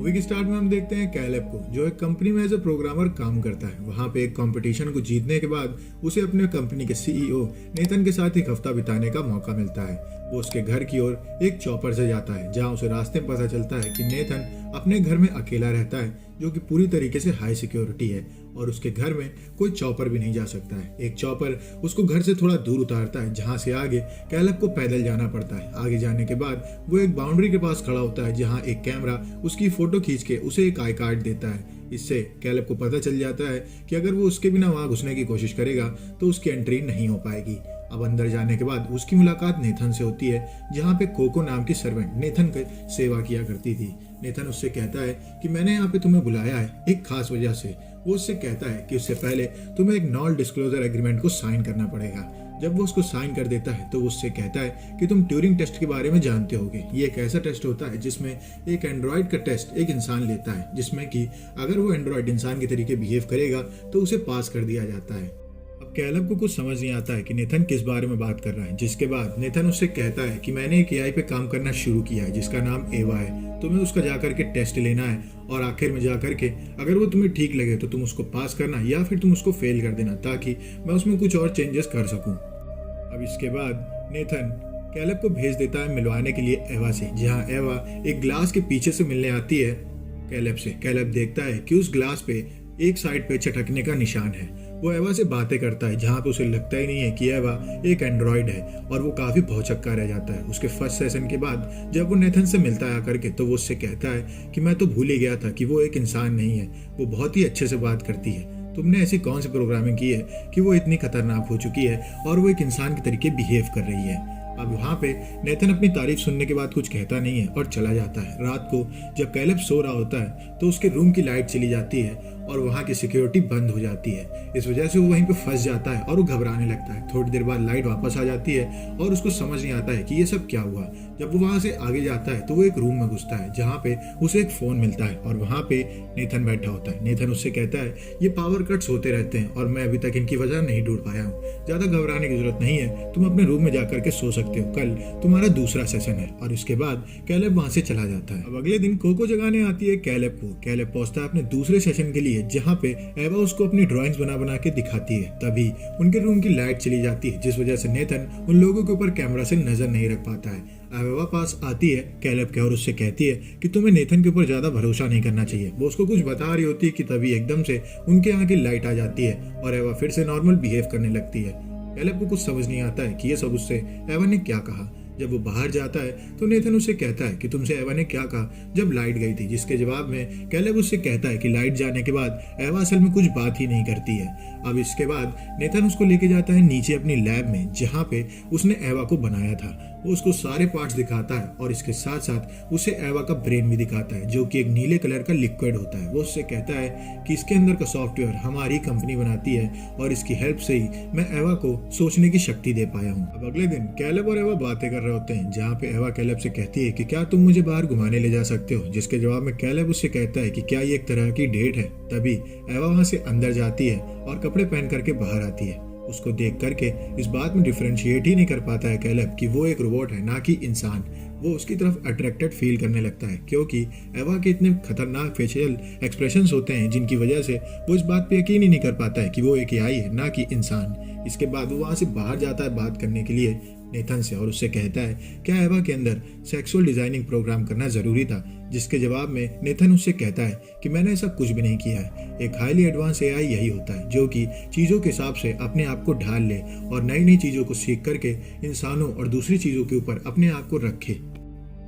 Movie के start में हम देखते हैं कैलेब को, जो एक कंपनी में एज ए प्रोग्रामर काम करता है। वहाँ पे एक कंपटीशन को जीतने के बाद उसे अपने कंपनी के सीईओ नेथन के साथ एक हफ्ता बिताने का मौका मिलता है। वो उसके घर की ओर एक चॉपर से जाता है, जहाँ उसे रास्ते में पता चलता है कि नेथन अपने घर में अकेला रहता है, जो कि पूरी तरीके से हाई सिक्योरिटी है और उसके घर में कोई चॉपर भी नहीं जा सकता है। एक चॉपर उसको घर से थोड़ा दूर उतारता है, जहाँ से आगे कैलेब को पैदल जाना पड़ता है। आगे जाने के बाद वो एक बाउंड्री के पास खड़ा होता है, जहाँ एक कैमरा उसकी फोटो खींच के उसे एक आई कार्ड देता है। इससे कैलेब को पता चल जाता है कि अगर वो उसके बिना वहां घुसने की कोशिश करेगा तो उसकी एंट्री नहीं हो पाएगी। अब अंदर जाने के बाद उसकी मुलाकात नेथन से होती है, जहाँ पे कोको नाम की सर्वेंट नेथन की सेवा किया करती थी। नेथन उससे कहता है कि मैंने यहाँ पे तुम्हें बुलाया है एक खास वजह से। वो उससे कहता है कि उससे पहले तुम्हें एक नॉन डिस्क्लोजर एग्रीमेंट को साइन करना पड़ेगा। जब वो उसको साइन कर देता है तो वो उससे कहता है कि तुम ट्यूरिंग टेस्ट के बारे में जानते होगे। ये एक ऐसा टेस्ट होता है जिसमें एक एंड्रॉइड का टेस्ट एक इंसान लेता है, जिसमें कि अगर वो एंड्रॉइड इंसान के तरीके बिहेव करेगा तो उसे पास कर दिया जाता है। अब कैलेब को कुछ समझ नहीं आता है कि नेथन किस बारे में बात कर रहा है, जिसके बाद नेथन उससे कहता है कि मैंने एक एआई पे काम करना शुरू किया है जिसका नाम एवा है। तुम्हें उसका जाकर के टेस्ट लेना है और आखिर में जाकर के अगर वो तुम्हें ठीक लगे तो तुम उसको पास करना या फिर तुम उसको फेल कर देना, ताकि मैं उसमें कुछ और चेंजेस कर सकूं। अब इसके बाद नेथन कैलेब को भेज देता है मिलवाने के लिए एवा से, जहाँ एवा एक ग्लास के पीछे से मिलने आती है कैलेब से। कैलेब देखता है कि उस ग्लास पे एक साइड पे चटकने का निशान है। वो एवा से बातें करता है, जहाँ पे उसे लगता ही नहीं है कि एवा एक एंड्रॉइड है, और वो काफी भौचक्का रह जाता है। उसके फर्स्ट सेशन के बाद जब वो नेथन से मिलता है आकर के, तो वो उससे कहता है कि मैं तो भूल ही गया था कि वो एक इंसान नहीं है, वो बहुत ही अच्छे से बात करती है। तुमने ऐसी कौन सी प्रोग्रामिंग की है कि वो इतनी खतरनाक हो चुकी है और वो एक इंसान के तरीके बिहेव कर रही है। अब वहाँ पे नेथन अपनी तारीफ सुनने के बाद कुछ कहता नहीं है और चला जाता है। रात को जब कैलेब सो रहा होता है तो उसके रूम की लाइट चली जाती है और वहाँ की सिक्योरिटी बंद हो जाती है। इस वजह से वो वहीं पे फंस जाता है और वो घबराने लगता है। थोड़ी देर बाद लाइट वापस आ जाती है और उसको समझ नहीं आता है कि ये सब क्या हुआ। जब वो वहाँ से आगे जाता है तो वो एक रूम में घुसता है, जहाँ पे उसे एक फोन मिलता है और वहाँ पे नेथन बैठा होता है। नेथन उससे कहता है ये पावर कट्स होते रहते हैं और मैं अभी तक इनकी वजह नहीं ढूंढ पाया हूँ, ज्यादा घबराने की जरूरत नहीं है, तुम अपने रूम में जाकर के सो सकते हो, कल तुम्हारा दूसरा सेशन है। और इसके बाद कैलेब वहाँ से चला जाता है। अब अगले दिन कोको जगाने आती है कैलेब को। कैलेब पहुंचता है अपने दूसरे सेशन के लिए, जहाँ पे एवा उसको अपनी ड्राइंग्स बना बना के दिखाती है। तभी उनके रूम की लाइट चली जाती है, जिस वजह से नेथन उन लोगों के ऊपर कैमरा से नजर नहीं रख पाता है। एवा पास आती है कैलेब के और उससे कहती है कि तुम्हें नेथन के ऊपर ज्यादा भरोसा नहीं करना चाहिए। वो उसको कुछ बता रही होती है कि तभी एकदम से उनके यहाँ की लाइट आ जाती है और एवा फिर से नॉर्मल बिहेव करने लगती है। कैलेब को कुछ समझ नहीं आता है कि ये सब उससे एवा ने क्या कहा। जब वो बाहर जाता है तो नेथन उसे कहता है कि तुमसे एवा ने क्या कहा जब लाइट गई थी, जिसके जवाब में कैलेब उससे कहता है कि लाइट जाने के बाद एवा असल में कुछ बात ही नहीं करती है। अब इसके बाद नेथन उसको लेके जाता है नीचे अपनी लैब में, जहाँ पे उसने एवा को बनाया था। वो उसको सारे पार्ट्स दिखाता है और इसके साथ साथ उसे एवा का ब्रेन भी दिखाता है, जो कि एक नीले कलर का लिक्विड होता है। वो उससे कहता है कि इसके अंदर का सॉफ्टवेयर हमारी कंपनी बनाती है और इसकी हेल्प से ही मैं एवा को सोचने की शक्ति दे पाया हूँ। अब अगले दिन कैलेब और एवा बातें कर रहे होते हैं, जहाँ पे एवा कैलेब से कहती है कि क्या तुम मुझे बाहर घुमाने ले जा सकते हो, जिसके जवाब में कैलेब उससे कहता है कि क्या ये एक तरह की डेट है। तभी एवा वहां से अंदर जाती है और कपड़े पहन करके बाहर आती है। उसको देख करके इस बात में डिफरेंशिएट ही नहीं कर पाता है कैलेब कि वो एक रोबोट है, ना कि इंसान। वो उसकी तरफ अट्रैक्टेड फील करने लगता है, क्योंकि एवा के इतने खतरनाक फेशियल एक्सप्रेशंस होते हैं जिनकी वजह से वो इस बात पे यकीन ही नहीं कर पाता है कि वो एक एआई है, ना कि इंसान। इसके बाद वो वहाँ से बाहर जाता है बात करने के लिए नेथन से और उससे कहता है क्या एवा के अंदर सेक्सुअल डिजाइनिंग प्रोग्राम करना जरूरी था, जिसके जवाब में नेथन उससे कहता है कि मैंने ऐसा कुछ भी नहीं किया है। एक हाईली एडवांस एआई यही होता है जो कि चीज़ों के हिसाब से अपने आप को ढाल ले और नई नई चीज़ों को सीख करके इंसानों और दूसरी चीज़ों के ऊपर अपने आप को रखे।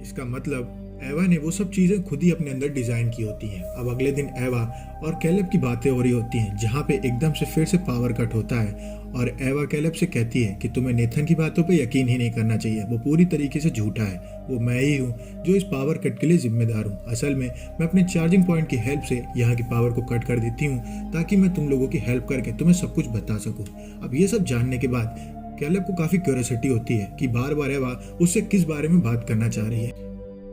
इसका मतलब एवा ने वो सब चीजें खुद ही अपने अंदर डिजाइन की होती हैं। अब अगले दिन एवा और कैलेब की बातें हो रही होती हैं, जहाँ पे एकदम से फिर से पावर कट होता है और एवा कैलेब से कहती है कि तुम्हें नेथन की बातों पे यकीन ही नहीं करना चाहिए, वो पूरी तरीके से झूठा है। वो मैं ही हूँ जो इस पावर कट के लिए जिम्मेदार हूँ। असल में मैं अपने चार्जिंग पॉइंट की हेल्प से यहाँ की पावर को कट कर देती हूँ, ताकि मैं तुम लोगों की हेल्प करके तुम्हें सब कुछ बता सकूँ। अब ये सब जानने के बाद कैलेब को काफी क्यूरियोसिटी होती है कि बार बार एवा उससे किस बारे में बात करना चाह रही है।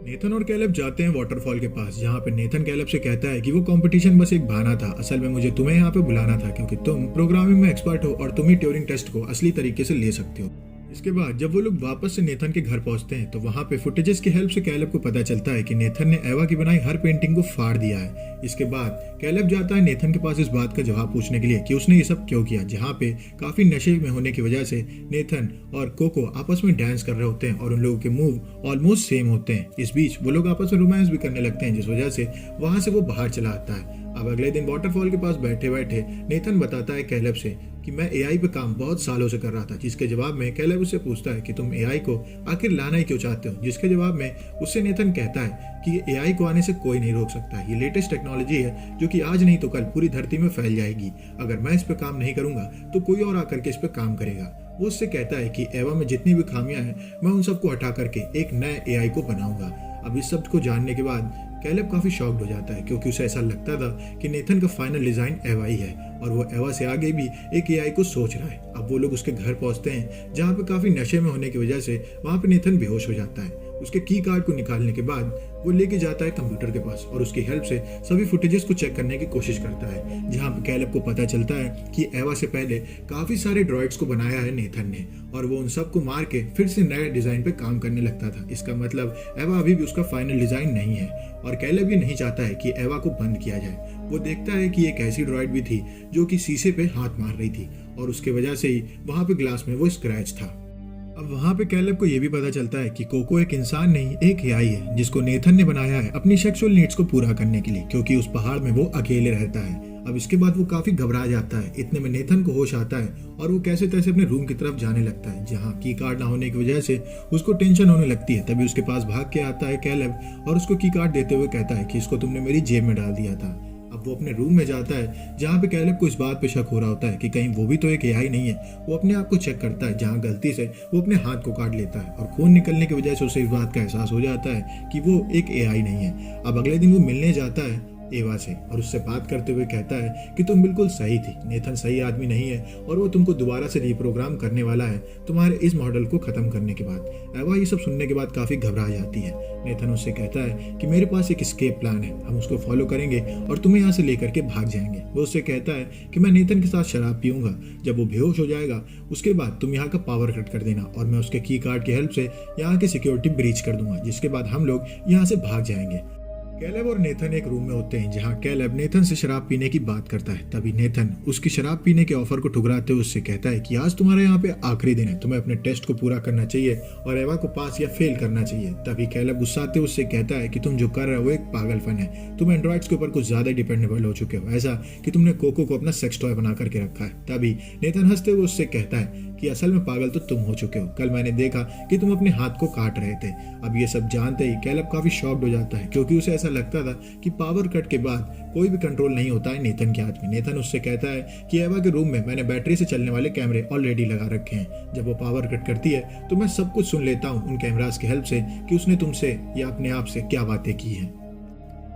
नेथन और कैलेब जाते हैं वाटरफॉल के पास, जहाँ पे नेथन कैलेब से कहता है कि वो कंपटीशन बस एक बहाना था, असल में मुझे तुम्हें यहाँ पे बुलाना था क्योंकि तुम प्रोग्रामिंग में एक्सपर्ट हो और तुम ही ट्यूरिंग टेस्ट को असली तरीके से ले सकते हो। इसके बाद जब वो लोग वापस से नेथन के घर पहुंचते हैं तो वहां पे फुटेजेस की हेल्प से कैलेब को पता चलता है कि नेथन ने एवा की बनाई हर पेंटिंग को फाड़ दिया है। इसके बाद कैलेब जाता है नेथन के पास इस बात का जवाब पूछने के लिए कि उसने ये सब क्यों किया, जहाँ पे काफी नशे में होने की वजह से नेथन और कोको आपस में डांस कर रहे होते हैं और उन लोगों के मूव ऑलमोस्ट सेम होते हैं। इस बीच वो लोग आपस में रोमांस भी करने लगते हैं, जिस वजह से वहां से वो बाहर चला आता है। अब अगले दिन वाटरफॉल के पास बैठे बैठे नेथन बताता है कैलेब से कि मैं एआई पे काम बहुत सालों से कर रहा था, जिसके जवाब में कैलेब उससे पूछता है कि तुम एआई को आखिर लाना ही क्यों चाहते हो, जिसके जवाब में उससे नेथन कहता है कि ये एआई को आने से कोई नहीं रोक सकता। ये लेटेस्ट टेक्नोलॉजी है जो कि आज नहीं तो कल पूरी धरती में फैल जाएगी। अगर मैं इस पे काम नहीं करूंगा तो कोई और आकर के इस पे काम करेगा। वो उससे कहता है कि एवा में जितनी भी खामियां हैं मैं उन सबको हटा करके एक नए एआई को बनाऊंगा। अब इस सब को जानने के बाद कैलेब काफी शॉक्ड हो जाता है, क्योंकि उसे ऐसा लगता था कि नेथन का फाइनल डिजाइन एवा ही है और वो एवा से आगे भी एक एआई को सोच रहा है। अब वो लोग उसके घर पहुंचते हैं, जहाँ पे काफी नशे में होने की वजह से वहां पे नेथन बेहोश हो जाता है। उसके की कार्ड को निकालने के बाद वो लेके जाता है कंप्यूटर के पास और उसकी हेल्प से सभी फुटेजेस को चेक करने की कोशिश करता है, जहाँ पे कैलेब को पता चलता है कि एवा से पहले काफी सारे ड्रॉइड्स को बनाया है नेथन ने और वो उन सबको मार के फिर से नए डिजाइन पे काम करने लगता था। इसका मतलब एवा अभी भी उसका फाइनल डिजाइन नहीं है और कैलेब भी नहीं चाहता है कि एवा को बंद किया जाए। वो देखता है कि एक ऐसी ड्रॉइड भी थी जो कि शीशे पे हाथ मार रही थी और उसके वजह से ही वहां पे ग्लास में वो स्क्रैच था। अब वहां पे कैलेब को यह भी पता चलता है कि कोको एक इंसान नहीं, एक एआई है जिसको नेथन ने बनाया है अपनी सेक्सुअल नीड्स को पूरा करने के लिए, क्योंकि उस पहाड़ में वो अकेले रहता है। अब इसके बाद वो काफी घबरा जाता है। इतने में नेथन को होश आता है और वो कैसे तैसे अपने रूम की तरफ जाने लगता है, जहाँ की कार्ड ना होने की वजह से उसको टेंशन होने लगती है। तभी उसके पास भाग के आता है कैलेब और उसको की कार्ड देते हुए कहता है कि इसको तुमने मेरी जेब में डाल दिया था। अब वो अपने रूम में जाता है, जहाँ पे कैलेब को इस बात पे शक हो रहा होता है कि कहीं वो भी तो एक एआई नहीं है। वो अपने आप को चेक करता है, जहाँ गलती से वो अपने हाथ को काट लेता है और खून निकलने की वजह से उसे इस बात का एहसास हो जाता है कि वो एक एआई नहीं है। अब अगले दिन वो मिलने जाता है एवा से और उससे बात करते हुए कहता है कि तुम बिल्कुल सही थी, नेथन सही आदमी नहीं है और वो तुमको दोबारा से रिप्रोग्राम करने वाला है तुम्हारे इस मॉडल को खत्म करने के बाद। एवा ये सब सुनने के बाद काफी घबरा जाती है। नेथन उससे कहता है कि मेरे पास एक एस्केप प्लान है, हम उसको फॉलो करेंगे और तुम्हें यहाँ से लेकर के भाग जाएंगे। वो उससे कहता है कि मैं नेथन के साथ शराब पीऊंगा, जब वो बेहोश हो जाएगा उसके बाद तुम यहाँ का पावर कट कर देना और मैं उसके की कार्ड की हेल्प से यहाँ की सिक्योरिटी ब्रीच कर दूंगा, जिसके बाद हम लोग यहाँ से भाग जाएंगे। कैलेब और नेथन एक रूम में होते हैं, जहां कैलेब नेथन से शराब पीने की बात करता है। तभी नेथन उसकी शराब पीने के ऑफर को ठुकराते हुए उससे कहता है कि आज तुम्हारे यहाँ पे आखिरी दिन है, तुम्हें अपने टेस्ट को पूरा करना चाहिए और एवा को पास या फेल करना चाहिए। तभी कैलेब गुस्साते हुए उससे कहता है कि तुम जो कर रहे हो वो एक पागलपन है, तुम एंड्रॉइड्स के ऊपर कुछ ज्यादा डिपेंडेबल हो चुके हो, ऐसा कि तुमने कोको को अपना सेक्स टॉय बना करके रखा है। तभी नेथन हंसते हुए उससे कहता है कि असल में पागल तो तुम हो चुके हो, कल मैंने देखा कि तुम अपने हाथ को काट रहे थे। अब ये सब जानते ही कैलेब काफी शॉक्ड हो जाता है, क्योंकि उसे ऐसा लगता था कि पावर कट के बाद कोई भी कंट्रोल नहीं होता है नेथन के हाथ में। नेथन उससे कहता है कि एवा के रूम में मैंने बैटरी से चलने वाले कैमरे ऑलरेडी लगा रखे हैं, जब वो पावर कट करती है तो मैं सब कुछ सुन लेता हूँ उन कैमरास की हेल्प से कि उसने तुमसे या अपने आप से क्या बातें की हैं।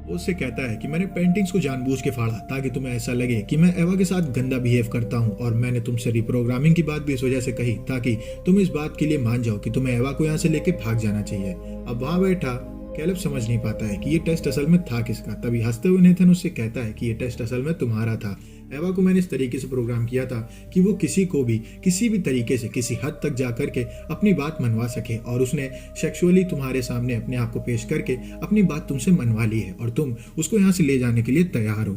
वो उससे कहता है कि मैंने पेंटिंग्स को जानबूझ के फाड़ा ताकि तुम्हें ऐसा लगे कि मैं एवा के साथ गंदा बिहेव करता हूँ, और मैंने तुमसे रिप्रोग्रामिंग की बात भी इस वजह से कही ताकि तुम इस बात के लिए मान जाओ कि तुम्हें एवा को यहाँ से लेके भाग जाना चाहिए। अब वहां बैठा कैलेब समझ नहीं पाता है कि ये टेस्ट असल में था किसका। तभी हंसते हुए नेथन उससे कहता है कि ये टेस्ट असल में तुम्हारा था। एवा को मैंने इस तरीके से प्रोग्राम किया था कि वो किसी को भी किसी भी तरीके से किसी हद तक जा करके अपनी बात मनवा सके, और उसने सेक्सुअली तुम्हारे सामने अपने आप को पेश करके अपनी बात तुमसे मनवा ली है और तुम उसको यहाँ से ले जाने के लिए तैयार हो।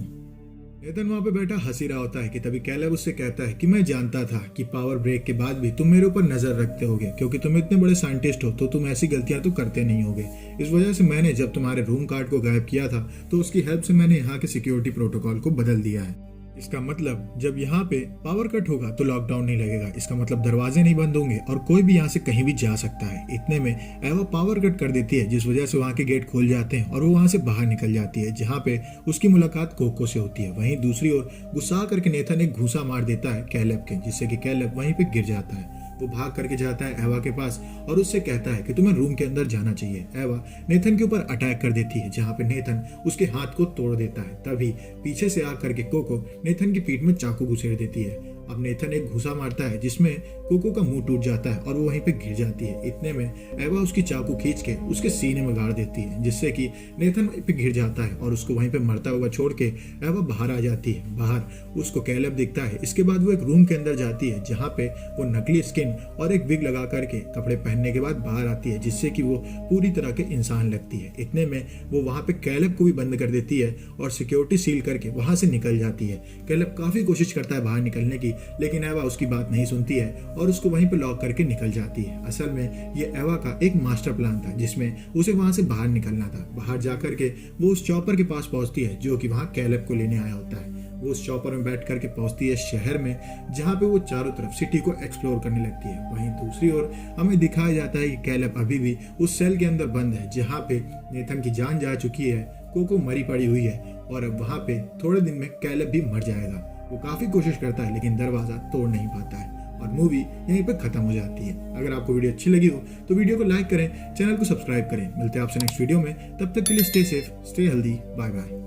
नेथन वहां पे बैठा हंसी रहा होता है कि तभी कैलेब उससे कहता है कि मैं जानता था कि पावर ब्रेक के बाद भी तुम मेरे ऊपर नजर रखते होगे, क्योंकि तुम इतने बड़े साइंटिस्ट हो तो तुम ऐसी गलतियां तो करते नहीं होगे। इस वजह से मैंने जब तुम्हारे रूम कार्ड को गायब किया था तो उसकी हेल्प से मैंने यहाँ के सिक्योरिटी प्रोटोकॉल को बदल दिया है। इसका मतलब जब यहाँ पे पावर कट होगा तो लॉकडाउन नहीं लगेगा, इसका मतलब दरवाजे नहीं बंद होंगे और कोई भी यहाँ से कहीं भी जा सकता है। इतने में एवा पावर कट कर देती है, जिस वजह से वहाँ के गेट खुल जाते हैं और वो वहाँ से बाहर निकल जाती है, जहाँ पे उसकी मुलाकात कोको से होती है। वहीं दूसरी ओर गुस्सा करके नेथन एक घूसा मार देता है कैलेब के, जिससे कि कैलेब वहीं पे गिर जाता है। वो भाग करके जाता है एवा के पास और उससे कहता है कि तुम्हें रूम के अंदर जाना चाहिए। एवा नेथन के ऊपर अटैक कर देती है, जहाँ पे नेथन उसके हाथ को तोड़ देता है। तभी पीछे से आकर के कोको नेथन की पीठ में चाकू घुसेड़ देती है। अब नेथन एक घुसा मारता है जिसमें कोको का मुंह टूट जाता है और वो वहीं पे गिर जाती है। इतने में एवा उसकी चाकू खींच के उसके सीने में गाड़ देती है, जिससे कि नेथन वहीं पे गिर जाता है और उसको वहीं पे मरता हुआ छोड़ के एवा बाहर आ जाती है। बाहर उसको कैलेब दिखता है। इसके बाद वो एक रूम के अंदर जाती है जहाँ पे वो नकली स्किन और एक विग लगा करके कपड़े पहनने के बाद बाहर आती है, जिससे कि वो पूरी तरह के इंसान लगती है। इतने में वो वहाँ पे कैलेब को भी बंद कर देती है और सिक्योरिटी सील करके वहाँ से निकल जाती है। कैलेब काफी कोशिश करता है बाहर निकलने की, लेकिन एवा उसकी बात नहीं सुनती है और उसको वहीं पे लॉक करके निकल जाती है। असल में ये एवा का एक मास्टर प्लान था जिसमें उसे वहां से बाहर निकलना था। बाहर जाकर के वो उस चॉपर के पास पहुंचती है जो कि वहां कैलेब को लेने आया होता है। वो उस चॉपर में बैठ करके पहुंचती है शहर में, जहाँ पे वो चारों तरफ सिटी को एक्सप्लोर करने लगती है। वहीं दूसरी ओर हमें दिखाया जाता है कि कैलेब अभी भी उस सेल के अंदर बंद है जहाँ पे नेथन की जान जा चुकी है, कोको मरी पड़ी हुई है और अब वहाँ पे थोड़े दिन में कैलेब भी मर जाएगा। वो काफी कोशिश करता है लेकिन दरवाजा तोड़ नहीं पाता है और मूवी यहीं पे खत्म हो जाती है। अगर आपको वीडियो अच्छी लगी हो तो वीडियो को लाइक करें, चैनल को सब्सक्राइब करें। मिलते हैं आपसे नेक्स्ट वीडियो में, तब तक के लिए stay safe, stay healthy, bye bye.